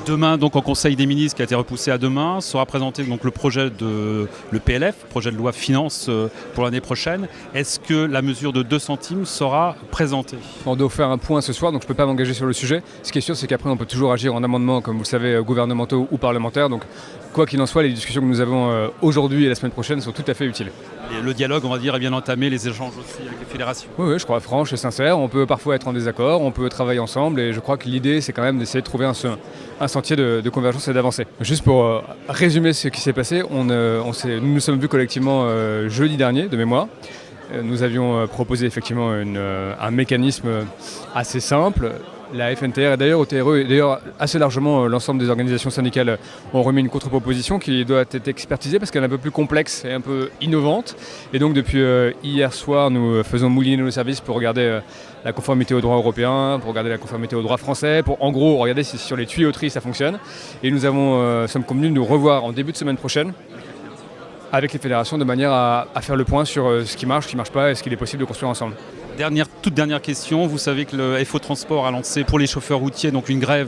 Demain, donc, en Conseil des ministres qui a été repoussé à demain, sera présenté donc, le PLF, projet de loi finance pour l'année prochaine. Est-ce que la mesure de 2 centimes sera présentée? On doit faire un point ce soir, donc je ne peux pas m'engager sur le sujet. Ce qui est sûr, c'est qu'après, on peut toujours agir en amendements, comme vous le savez, gouvernementaux ou parlementaires. Donc, quoi qu'il en soit, les discussions que nous avons aujourd'hui et la semaine prochaine sont tout à fait utiles. Et le dialogue, on va dire, est bien entamé, les échanges aussi avec les fédérations. Oui, je crois franche et sincère. On peut parfois être en désaccord, on peut travailler ensemble et je crois que l'idée, c'est quand même d'essayer de trouver un sentier de convergence et d'avancer. Juste pour résumer ce qui s'est passé, nous sommes vus collectivement jeudi dernier, de mémoire. Nous avions proposé effectivement un mécanisme assez simple. La FNTR et d'ailleurs au TRE et d'ailleurs assez largement l'ensemble des organisations syndicales ont remis une contre-proposition qui doit être expertisée parce qu'elle est un peu plus complexe et un peu innovante. Et donc depuis hier soir, nous faisons mouliner nos services pour regarder la conformité au droit européen, pour regarder la conformité au droit français, pour en gros regarder si sur les tuyauteries ça fonctionne. Et nous sommes convenus de nous revoir en début de semaine prochaine avec les fédérations de manière à faire le point sur ce qui marche pas et ce qu'il est possible de construire ensemble. Toute dernière question, vous savez que le FO Transport a lancé pour les chauffeurs routiers donc une grève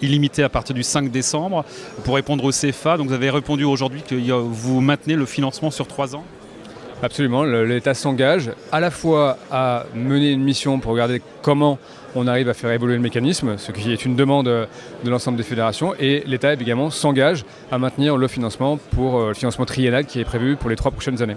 illimitée à partir du 5 décembre pour répondre au CFA. Donc vous avez répondu aujourd'hui que vous maintenez le financement sur 3 ans. Absolument, l'État s'engage à la fois à mener une mission pour regarder comment on arrive à faire évoluer le mécanisme, ce qui est une demande de l'ensemble des fédérations, et l'État également s'engage à maintenir le financement pour le financement triennal qui est prévu pour les 3 prochaines années.